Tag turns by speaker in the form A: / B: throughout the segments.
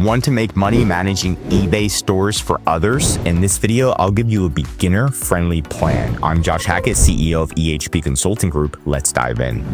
A: Want to make money managing eBay stores for others? In this video, I'll give you a beginner-friendly plan. I'm Josh Hackett, CEO of EHP Consulting Group. Let's dive in.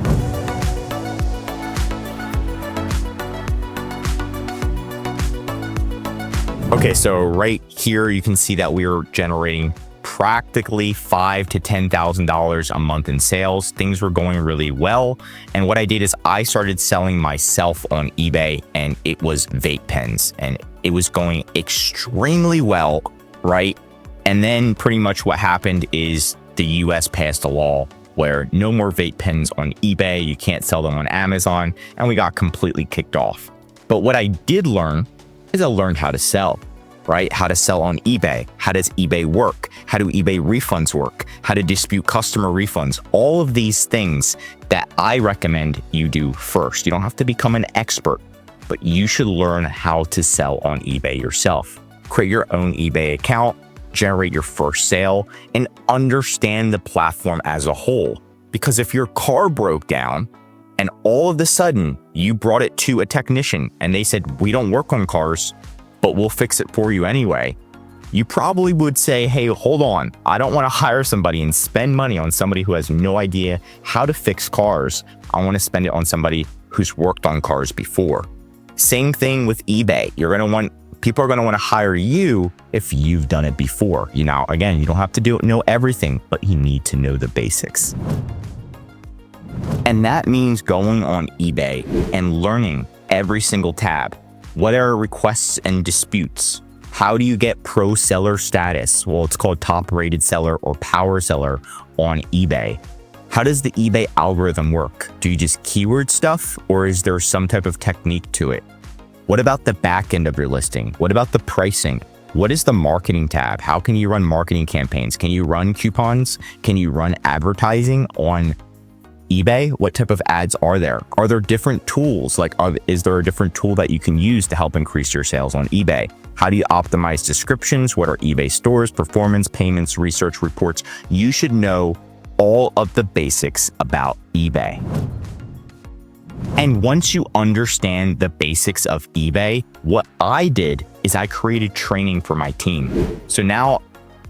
A: Okay, so right here, you can see that we are generating practically $5,000 to $10,000 a month in sales. Things were going really well. And what I did is I started selling myself on eBay, and it was vape pens, and it was going extremely well, right? And then pretty much what happened is the US passed a law where no more vape pens on eBay. You can't sell them on Amazon, and we got completely kicked off. But what I did learn is I learned how to sell, right? How to sell on eBay. How does eBay work? How do eBay refunds work? How to dispute customer refunds? All of these things that I recommend you do first. You don't have to become an expert, but you should learn how to sell on eBay yourself. Create your own eBay account, generate your first sale, and understand the platform as a whole. Because if your car broke down and all of a sudden you brought it to a technician and they said, "We don't work on cars, but we'll fix it for you anyway," you probably would say, "Hey, hold on. I don't want to hire somebody and spend money on somebody who has no idea how to fix cars. I want to spend it on somebody who's worked on cars before." Same thing with eBay. People are going to want to hire you if you've done it before. Again, you don't have to know everything, but you need to know the basics. And that means going on eBay and learning every single tab. What are requests and disputes? How do you get pro seller status? Well, it's called top rated seller or power seller on eBay. How does the eBay algorithm work? Do you just keyword stuff, or is there some type of technique to it? What about the back end of your listing? What about the pricing? What is the marketing tab? How can you run marketing campaigns? Can you run coupons? Can you run advertising on eBay? What type of ads are there? Are there different tools? Is there a different tool that you can use to help increase your sales on eBay? How do you optimize descriptions? What are eBay stores, performance, payments, research reports? You should know all of the basics about eBay. And once you understand the basics of eBay, what I did is I created training for my team. So now,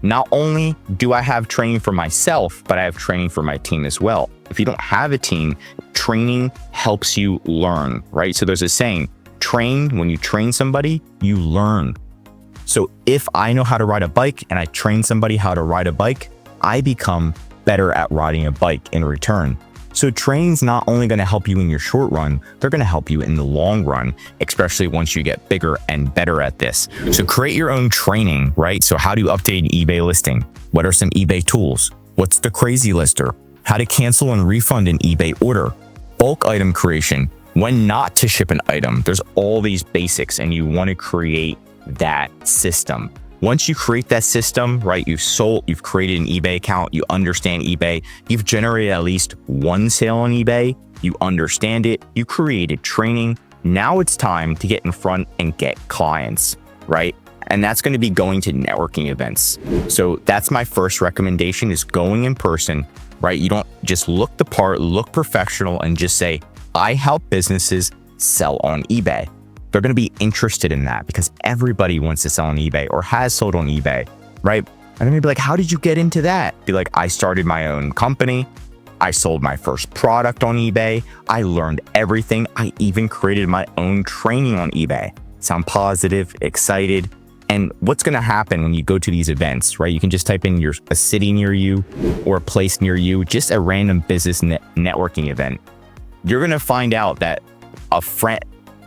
A: not only do I have training for myself, but I have training for my team as well. If you don't have a team, training helps you learn, right? So there's a saying, when you train somebody, you learn. So if I know how to ride a bike and I train somebody how to ride a bike, I become better at riding a bike in return. So training's not only going to help you in your short run, they're going to help you in the long run, especially once you get bigger and better at this. So create your own training, right? So how do you update an eBay listing? What are some eBay tools? What's the crazy lister? How to cancel and refund an eBay order? Bulk item creation, when not to ship an item. There's all these basics, and you want to create that system. Once you create that system, right, you've created an eBay account, you understand eBay, you've generated at least one sale on eBay, you understand it, you created training. Now it's time to get in front and get clients, right? And that's going to be going to networking events. So that's my first recommendation, is going in person, right? You don't just look the part, look professional, and just say, "I help businesses sell on eBay." They're going to be interested in that because everybody wants to sell on eBay or has sold on eBay, right? And then they'd be like, "How did you get into that?" Be like, "I started my own company. I sold my first product on eBay. I learned everything. I even created my own training on eBay." Sound positive, excited. And what's going to happen when you go to these events, right? You can just type in a city near you or a place near you, just a random business networking event. You're going to find out that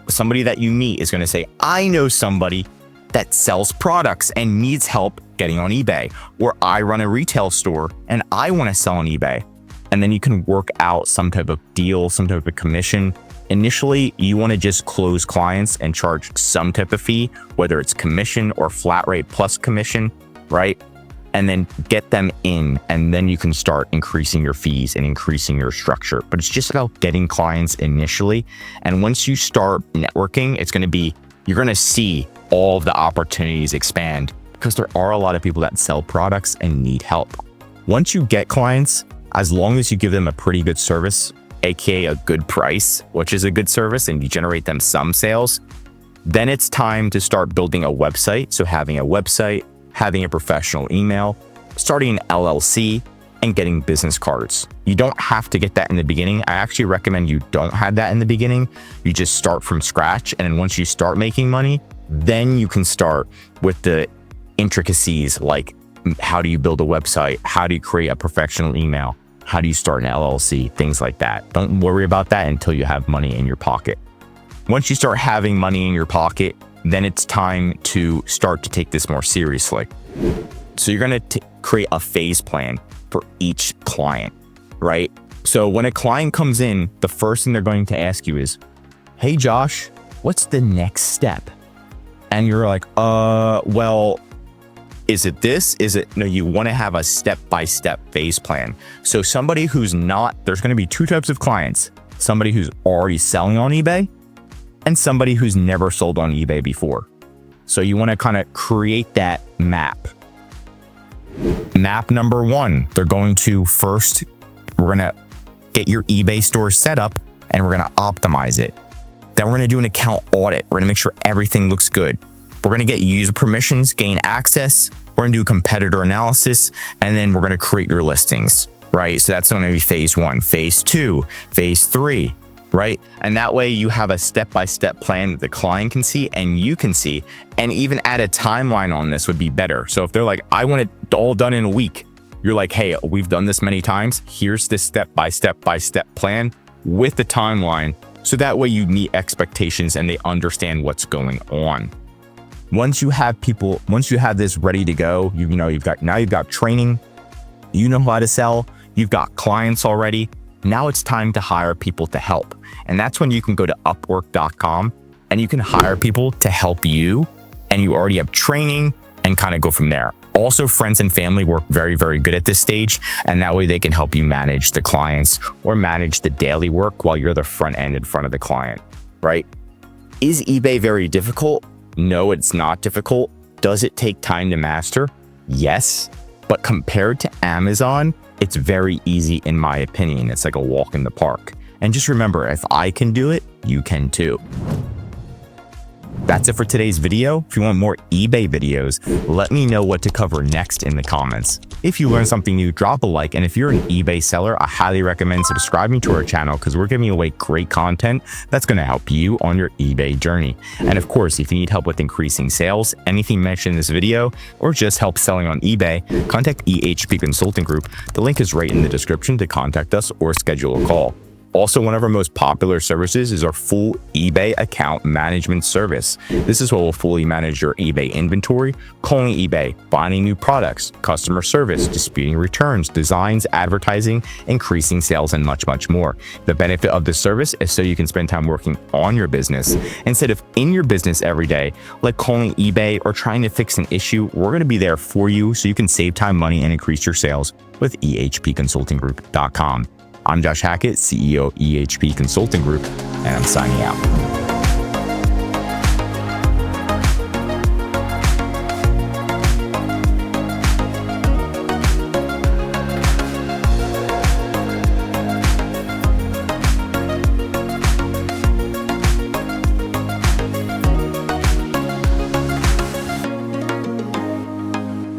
A: somebody that you meet is going to say, "I know somebody that sells products and needs help getting on eBay," or "I run a retail store and I want to sell on eBay." And then you can work out some type of deal, some type of commission. Initially, you want to just close clients and charge some type of fee, whether it's commission or flat rate plus commission, right? And then get them in, and then you can start increasing your fees and increasing your structure. But it's just about getting clients initially. And once you start networking, you're going to see all of the opportunities expand, because there are a lot of people that sell products and need help. Once you get clients, as long as you give them a pretty good service, aka a good price, which is a good service, and you generate them some sales, Then it's time to start building a website. So having a website, having a professional email, starting an LLC, and getting business cards. You don't have to get that in the beginning. I actually recommend you don't have that in the beginning. You just start from scratch. And then once you start making money, then you can start with the intricacies, like how do you build a website? How do you create a professional email? How do you start an LLC? Things like that. Don't worry about that until you have money in your pocket. Once you start having money in your pocket, then it's time to start to take this more seriously. So you're going to create a phase plan for each client, right? So when a client comes in, the first thing they're going to ask you is, hey, Josh, what's the next step? And you're like, well, is it this? Is it? No, you want to have a step-by-step phase plan. So somebody who's not, there's going to be two types of clients, somebody who's already selling on eBay and somebody who's never sold on eBay before. So you want to kind of create that map. Map number one, they're going to first, we're going to get your eBay store set up and we're going to optimize it. Then we're going to do an account audit. We're going to make sure everything looks good. We're going to get user permissions, gain access. We're going to do competitor analysis, and then we're going to create your listings, right? So that's going to be phase one, phase two, phase three, right? And that way you have a step-by-step plan that the client can see and you can see, and even add a timeline on this would be better. So if they're like, I want it all done in a week, you're like, hey, we've done this many times. Here's this step-by-step plan with the timeline. So that way you meet expectations and they understand what's going on. Once you have this ready to go, you've got training, you know how to sell, you've got clients already. Now it's time to hire people to help. And that's when you can go to Upwork.com and you can hire people to help you, and you already have training and kind of go from there. Also, friends and family work very, very good at this stage, and that way they can help you manage the clients or manage the daily work while you're the front end in front of the client, right? Is eBay very difficult? No, it's not difficult. Does it take time to master? Yes, but compared to Amazon, it's very easy in my opinion. It's like a walk in the park. And just remember, if I can do it, you can too. That's it for today's video. If you want more eBay videos, let me know what to cover next in the comments. If you learned something new, drop a like. And if you're an eBay seller, I highly recommend subscribing to our channel because we're giving away great content that's going to help you on your eBay journey. And of course, if you need help with increasing sales, anything mentioned in this video, or just help selling on eBay, contact EHP Consulting Group. The link is right in the description to contact us or schedule a call. Also, one of our most popular services is our full eBay account management service. This is what will fully manage your eBay inventory, calling eBay, finding new products, customer service, disputing returns, designs, advertising, increasing sales, and much, much more. The benefit of this service is so you can spend time working on your business instead of in your business every day, like calling eBay or trying to fix an issue. We're going to be there for you so you can save time, money, and increase your sales with ehpconsultinggroup.com. I'm Josh Hackett, CEO of EHP Consulting Group, and I'm signing out.